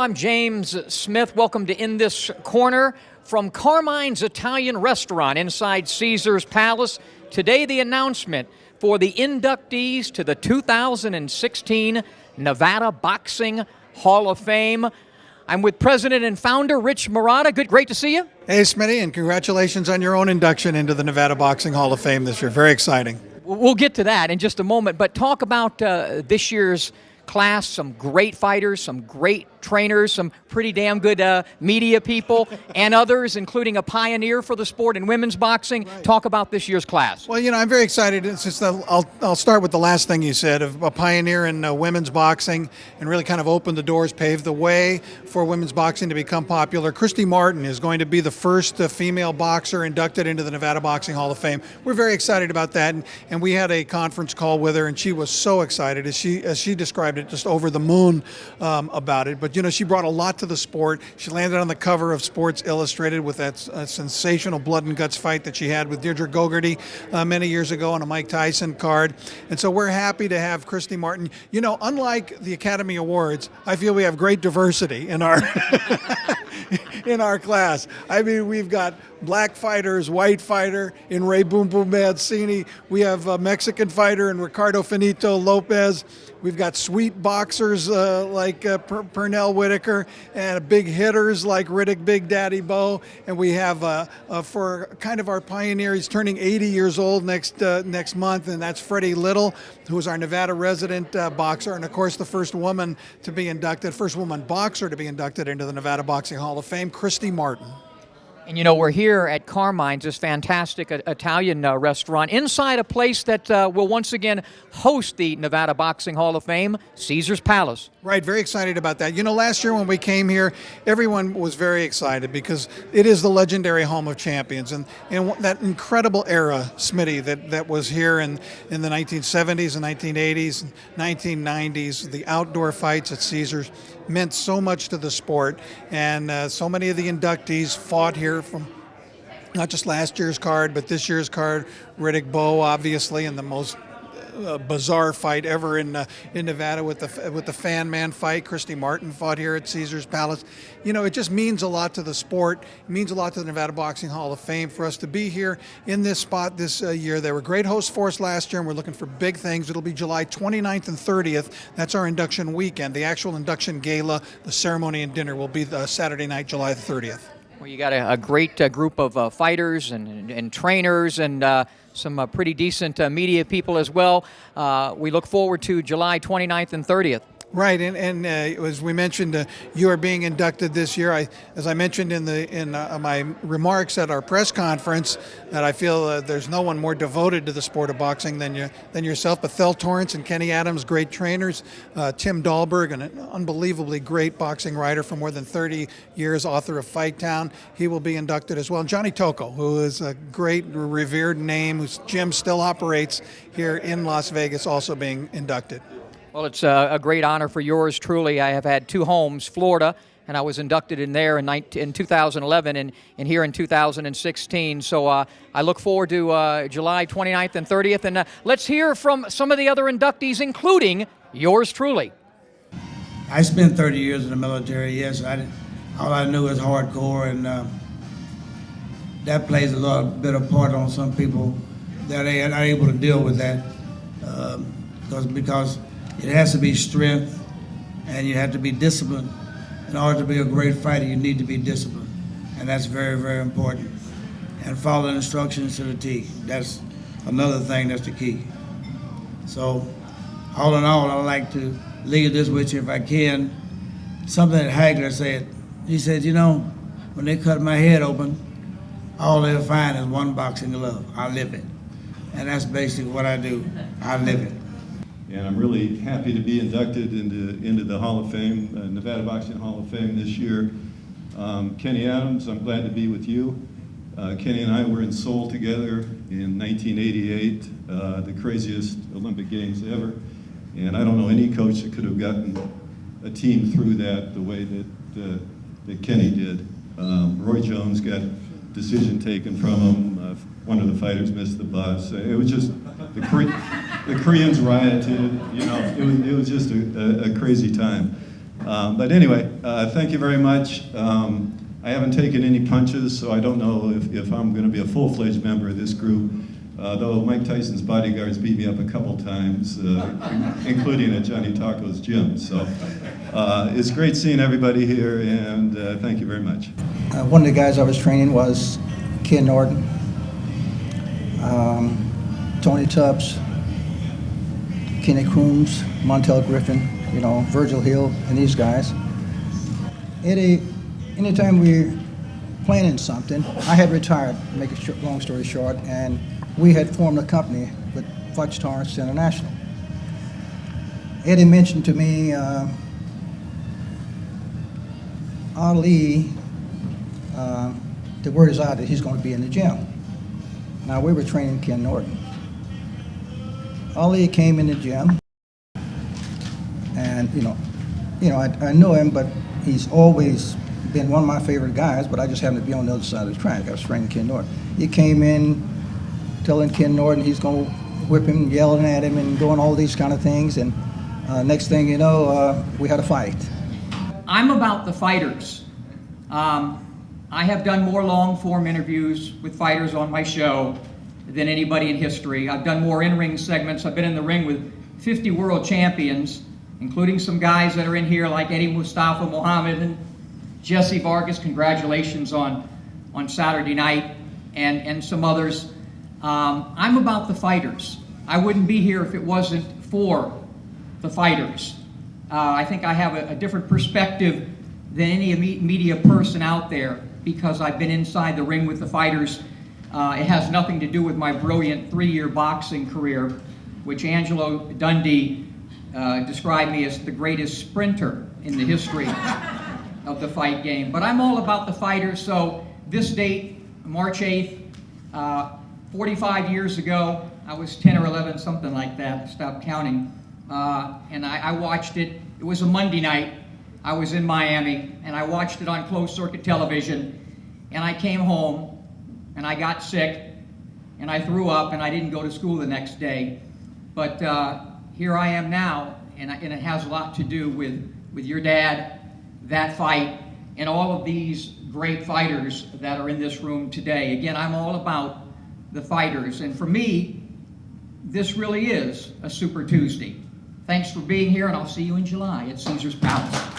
I'm James Smith. Welcome to In This Corner from Carmine's Italian Restaurant inside Caesar's Palace. Today, the announcement for the inductees to the 2016 Nevada Boxing Hall of Fame. I'm with President and Founder Rich Marotta. Great to see you. Hey, Smitty, and congratulations on your own induction into the Nevada Boxing Hall of Fame this year. Very exciting. We'll get to that in just a moment, but talk about this year's class. Some great fighters, some great trainers, some pretty damn good media people, and others, including a pioneer for the sport in women's boxing. Right. Talk about this year's class. Well, I'm very excited. I'll start with the last thing you said, of a pioneer in women's boxing, and really kind of opened the doors, paved the way for women's boxing to become popular. Christy Martin is going to be the first female boxer inducted into the Nevada Boxing Hall of Fame. We're very excited about that, and we had a conference call with her, and she was so excited, as she described it, just over the moon about it. But she brought a lot to the sport. She landed on the cover of Sports Illustrated with that sensational blood and guts fight that she had with Deirdre Gogarty many years ago on a Mike Tyson card. And so we're happy to have Christy Martin. Unlike the Academy Awards, I feel we have great diversity in our in our class. I mean, we've got black fighters, white fighter in Boom Boom Mancini. We have a Mexican fighter in Ricardo Lopez. We've got sweet boxers like Pernell Whitaker, and big hitters like Riddick Big Daddy Bowe. And we have for kind of our pioneer, he's turning 80 years old next month, and that's Freddy, who is our Nevada resident boxer, and of course the first woman boxer to be inducted into the Nevada Boxing Hall of Fame, Christy Martin. And we're here at Carmine's, this fantastic Italian restaurant, inside a place that will once again host the Nevada Boxing Hall of Fame, Caesar's Palace. Right, very excited about that. Last year when we came here, everyone was very excited because it is the legendary home of champions. And that incredible era, Smitty, that was here in the 1970s and 1980s and 1990s, the outdoor fights at Caesar's meant so much to the sport. And so many of the inductees fought here from not just last year's card, but this year's card. Riddick Bowe, obviously, in the most bizarre fight ever in Nevada with the Fan Man fight. Christy Martin fought here at Caesar's Palace. It just means a lot to the sport. It means a lot to the Nevada Boxing Hall of Fame for us to be here in this spot this year. They were great hosts for us last year, and we're looking for big things. It'll be July 29th and 30th. That's our induction weekend. The actual induction gala, the ceremony and dinner will be the Saturday night, July the 30th. Well, you got a great group of fighters and trainers and some pretty decent media people as well. We look forward to July 29th and 30th. Right, and as we mentioned, you are being inducted this year. As I mentioned in my remarks at our press conference, that I feel there's no one more devoted to the sport of boxing than yourself. But Thell, Torrance, and Kenny Adams, great trainers. Tim Dahlberg, an unbelievably great boxing writer for more than 30 years, author of Fight Town. He will be inducted as well. And Johnny Tocco, who is a great revered name, whose gym still operates here in Las Vegas, also being inducted. Well, it's a great honor for yours truly. I have had two homes, Florida, and I was inducted in there in 2011 and here in 2016. So I look forward to July 29th and 30th. And let's hear from some of the other inductees, including yours truly. I spent 30 years in the military, yes. All I knew was hardcore, and that plays a lot bit of part on some people that are not able to deal with that because it has to be strength, and you have to be disciplined. In order to be a great fighter, you need to be disciplined, and that's very, very important. And follow instructions to the T. That's another thing that's the key. So, all in all, I'd like to leave this with you if I can. Something that Hagler said. He said, when they cut my head open, all they'll find is one boxing glove. I live it. And that's basically what I do. I live it. And I'm really happy to be inducted into the Hall of Fame, Nevada Boxing Hall of Fame this year. Kenny Adams, I'm glad to be with you. Kenny and I were in Seoul together in 1988, the craziest Olympic Games ever. And I don't know any coach that could have gotten a team through that the way that Kenny did. Roy Jones got a decision taken from him. One of the fighters missed the bus. It was just the Koreans rioted. It was just a crazy time. But anyway, thank you very much. I haven't taken any punches, so I don't know if I'm going to be a full-fledged member of this group, though Mike Tyson's bodyguards beat me up a couple times, including at Johnny Tocco's gym. So it's great seeing everybody here, and thank you very much. One of the guys I was training was Ken Norton, Tony Tubbs, Kenny Crooms, Montel Griffin, you know, Virgil Hill, and these guys. Anytime we were planning something, I had retired, to make a long story short, and we had formed a company with Fudge Torrance International. Eddie mentioned to me Ali, the word is out that he's going to be in the gym. Now, we were training Ken Norton. Ali came in the gym, and I know him, but he's always been one of my favorite guys, but I just happened to be on the other side of the track. I was training Ken Norton. He came in telling Ken Norton he's going to whip him, yelling at him, and doing all these kind of things, and next thing you know, we had a fight. I'm about the fighters. I have done more long-form interviews with fighters on my show than anybody in history. I've done more in-ring segments. I've been in the ring with 50 world champions, including some guys that are in here like Eddie Mustafa Muhammad and Jesse Vargas. Congratulations on Saturday night, and some others. I'm about the fighters. I wouldn't be here if it wasn't for the fighters. I think I have a different perspective than any media person out there because I've been inside the ring with the fighters. It has nothing to do with my brilliant 3-year boxing career, which Angelo Dundee described me as the greatest sprinter in the history of the fight game. But I'm all about the fighters, so this date, March 8th, 45 years ago, I was 10 or 11, something like that, I stopped counting, and I watched it. It was a Monday night. I was in Miami, and I watched it on closed circuit television, and I came home, and I got sick, and I threw up, and I didn't go to school the next day. But here I am now, and it has a lot to do with your dad, that fight, and all of these great fighters that are in this room today. Again, I'm all about the fighters, and for me, this really is a Super Tuesday. Thanks for being here, and I'll see you in July at Caesar's Palace.